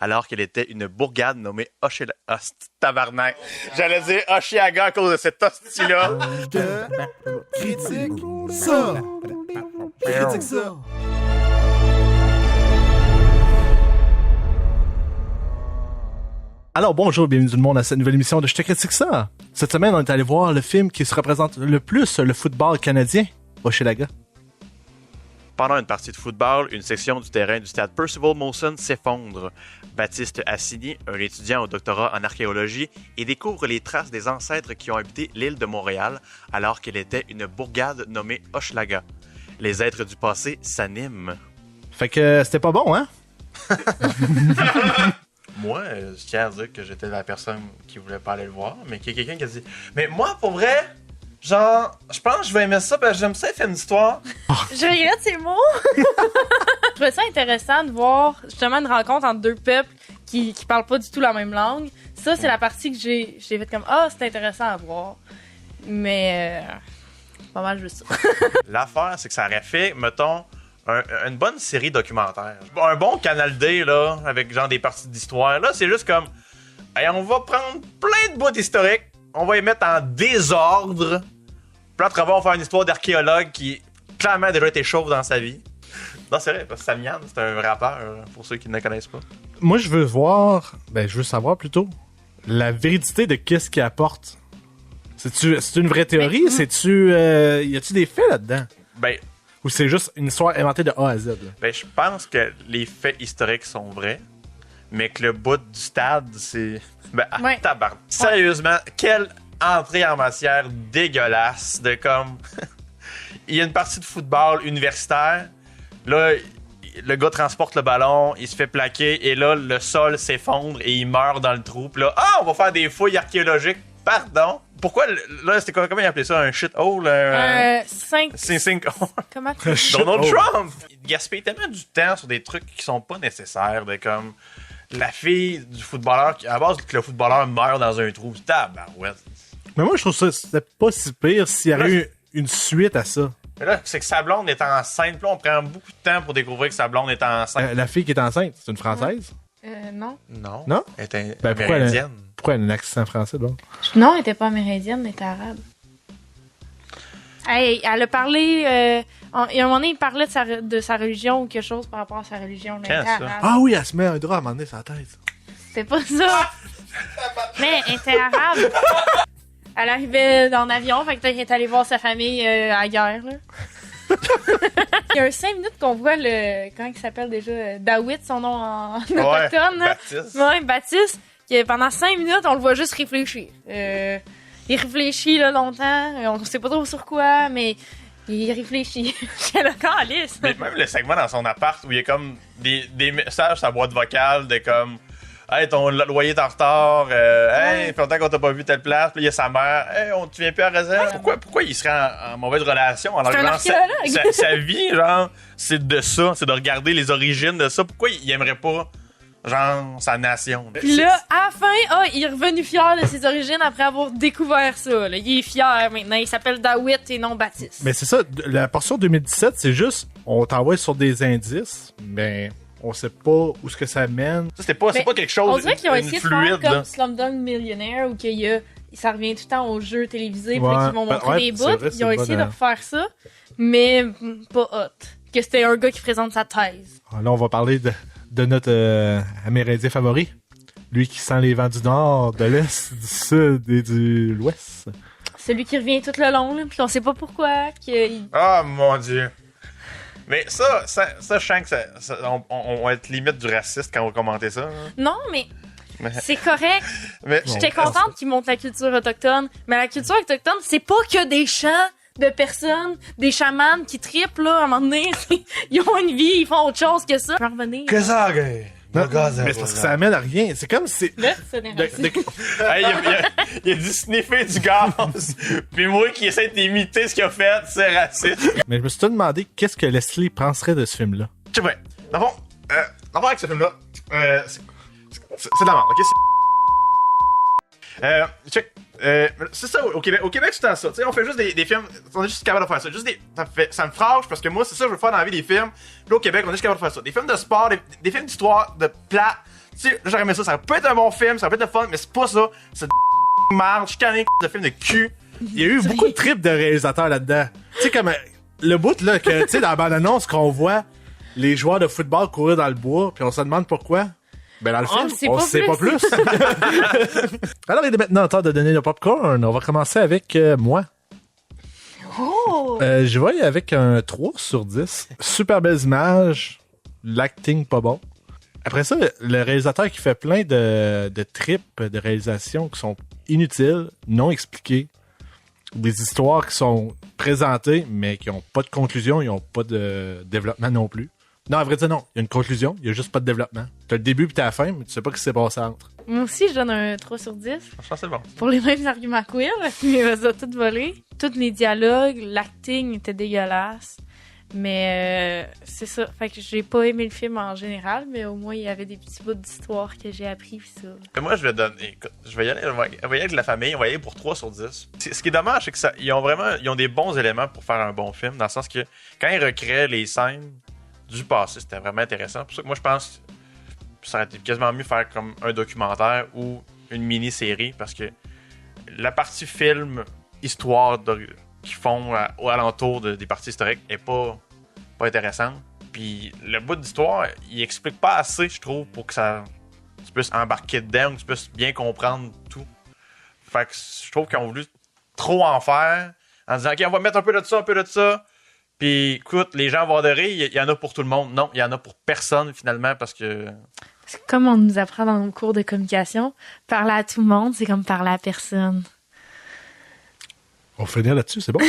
alors qu'elle était une bourgade nommée Tabarnak. J'allais dire Hochelaga à cause de cet hostie-là. Critique ça. Critique ça. Alors bonjour, bienvenue tout le monde à cette nouvelle émission de Je te critique ça. Cette semaine, on est allé voir le film qui se représente le plus le football canadien, Hochelaga. Pendant une partie de football, une section du terrain du stade Percival Molson s'effondre. Baptiste Assini, un étudiant au doctorat en archéologie, y découvre les traces des ancêtres qui ont habité l'île de Montréal alors qu'elle était une bourgade nommée Hochelaga. Les êtres du passé s'animent. Fait que c'était pas bon, hein? Moi, je tiens à dire que j'étais la personne qui voulait pas aller le voir, mais qu'il y a quelqu'un qui a dit « Mais moi, pour vrai, genre, je pense que je vais aimer ça parce que j'aime ça, les films d'histoire. » Je regrette ces mots. Je trouvais ça intéressant de voir justement une rencontre entre deux peuples qui parlent pas du tout la même langue. Ça, c'est la partie que j'ai fait comme « Ah, c'est intéressant à voir. » Mais pas mal juste ça. L'affaire, c'est que ça aurait fait, mettons, une bonne série documentaire. Un bon Canal D, là, avec genre des parties d'histoire. Là, c'est juste comme, hey, on va prendre plein de bouts historiques, on va les mettre en désordre. Puis là, à travers, on va faire une histoire d'archéologue qui, clairement, a déjà été chauve dans sa vie. Non, c'est vrai, parce que Samian, c'est un rappeur, pour ceux qui ne le connaissent pas. Moi, je veux savoir plutôt la véridité de qu'est-ce qu'il apporte. C'est une vraie théorie? Y a-tu des faits là-dedans? Ben, ou c'est juste une histoire inventée de A à Z? Là? Ben, je pense que les faits historiques sont vrais, mais que le bout du stade, c'est... Ben, ouais. Tabarnak. Sérieusement, quelle entrée en matière dégueulasse de comme... Il y a une partie de football universitaire, là, le gars transporte le ballon, il se fait plaquer, et là, le sol s'effondre et il meurt dans le trou. Puis là, on va faire des fouilles archéologiques. Pardon? Pourquoi, là, c'était comment il appelait ça? Un shithole? Comment Donald Trump! Il gaspille tellement du temps sur des trucs qui sont pas nécessaires, de comme la fille du footballeur, à la base que le footballeur meurt dans un trou. Tabarouette. Mais moi, je trouve ça, c'était pas si pire s'il y avait eu une suite à ça. Mais là, c'est que sa blonde est enceinte. Puis là, on prend beaucoup de temps pour découvrir que sa blonde est enceinte. La fille qui est enceinte, c'est une Française? Non. Non. Elle est amérindienne. Pourquoi elle a un accent français, donc? Non, elle était pas amérindienne, elle était arabe. Hey, elle a parlé... il y a un moment donné, il parlait de sa religion ou quelque chose par rapport à sa religion. Quand ça? Ah oui, elle se met un drap à un moment donné sur la tête. C'était pas ça. Mais elle était arabe. Elle arrivait en avion, fait que peut-être qu'elle est allée voir sa famille à la guerre, là. Il y a un 5 minutes qu'on voit comment il s'appelle déjà? Dawit, son nom en autochtone. Baptiste. Ouais, Baptiste. Pendant 5 minutes, on le voit juste réfléchir. Il réfléchit là, longtemps. On sait pas trop sur quoi, mais il réfléchit. C'est le calice. Mais même le segment dans son appart où il y a comme des messages sur sa boîte vocale de comme hey, ton loyer est en retard. Hey, fait longtemps qu'on t'a pas vu telle place. Puis il y a sa mère. Hey, on te vient plus à Roselle. Pourquoi il serait en mauvaise relation alors que genre, sa vie, genre, c'est de ça. C'est de regarder les origines de ça. Pourquoi il aimerait pas genre sa nation? Puis là, à la fin, il est revenu fier de ses origines après avoir découvert ça. Là. Il est fier maintenant. Il s'appelle Dawit et non Baptiste. Mais c'est ça, la portion 2017, c'est juste, on t'envoie sur des indices, mais on sait pas où ce que ça mène. Ça, c'est pas quelque chose on dirait qu'ils ont essayé de fluide, faire comme là. Slumdog Millionaire où ça revient tout le temps aux jeux télévisés puis qu'ils vont montrer des bouts. Vrai, ils ont essayé de refaire ça, mais pas hot. Que c'était un gars qui présente sa thèse. Là, on va parler de notre Amérindien favori. Lui qui sent les vents du nord, de l'est, du sud et de l'ouest. Celui qui revient tout le long, là, puis on sait pas pourquoi. Ah, mon Dieu. Mais ça, je sens que on va être limite du raciste quand on va commenter ça. Hein. Non, mais c'est correct. J'étais contente qu'ils montrent la culture autochtone. Mais la culture autochtone, c'est pas que des chants de personnes, des chamans qui trippent, là, à un moment donné. Ils ont une vie, ils font autre chose que ça. Je vais revenir. Que ça, mais c'est parce que ça amène à rien. C'est comme si... Là, c'est des racistes. Hey, il a dit sniffer du gaz. Puis moi qui essaie d'imiter ce qu'il a fait, c'est raciste. Mais je me suis tout demandé qu'est-ce que Leslie penserait de ce film-là. Tu sais, dans le fond, l'affaire avec ce film-là, c'est de la merde, ok? Check. C'est ça, au Québec c'est ça. Tu sais, on fait juste des films, on est juste capable de faire ça. Ça me fâche parce que moi, c'est ça que je veux faire dans la vie, des films. Puis là, au Québec, on est juste capable de faire ça. Des films de sport, des films d'histoire, de plat, Tu sais, j'aurais aimé ça. Ça peut être un bon film, ça peut être le fun, mais c'est pas ça. C'est de merde, chicané de film de cul. Il y a eu beaucoup de trips de réalisateurs là-dedans. Tu sais, comme le bout, là, que, tu sais, dans la bande-annonce, qu'on voit les joueurs de football courir dans le bois, puis on se demande pourquoi. Ben, dans le film, on sait pas plus. Alors, il est maintenant temps de donner le popcorn. On va commencer avec moi. Oh! Je vais avec un 3 sur 10. Super belles images, l'acting pas bon. Après ça, le réalisateur qui fait plein de trips de réalisation qui sont inutiles, non expliquées. Des histoires qui sont présentées, mais qui n'ont pas de conclusion, ils n'ont pas de développement non plus. Non, à vrai dire, non. Il y a une conclusion, il n'y a juste pas de développement. T'as le début puis t'as la fin, mais tu sais pas ce qui s'est passé entre. Moi aussi, je donne un 3 sur 10. Je pense que c'est bon. Pour les mêmes arguments que Will, il les a toutes volées. Tous les dialogues, l'acting était dégueulasse. Mais c'est ça. Fait que j'ai pas aimé le film en général, mais au moins il y avait des petits bouts d'histoire que j'ai appris pis ça. Moi, je vais donner. Écoute, je vais y aller avec la famille, on va y aller pour 3 sur 10. Ce qui est dommage, c'est que ils ont des bons éléments pour faire un bon film, dans le sens que quand ils recréent les scènes du passé, c'était vraiment intéressant. Pour ça que moi, je pense que ça aurait été quasiment mieux faire comme un documentaire ou une mini-série, parce que la partie film, histoire qu'ils font au alentour des parties historiques est pas intéressante. Puis le bout d'histoire, il explique pas assez, je trouve, pour que tu puisses embarquer dedans, que tu puisses bien comprendre tout. Fait que je trouve qu'ils ont voulu trop en faire, en disant, OK, on va mettre un peu de ça, un peu de ça. Puis écoute, les gens vont adorer, il y en a pour tout le monde. Non, il y en a pour personne, finalement, parce que... C'est comme on nous apprend dans nos cours de communication, parler à tout le monde, c'est comme parler à personne. On va finir là-dessus, c'est bon.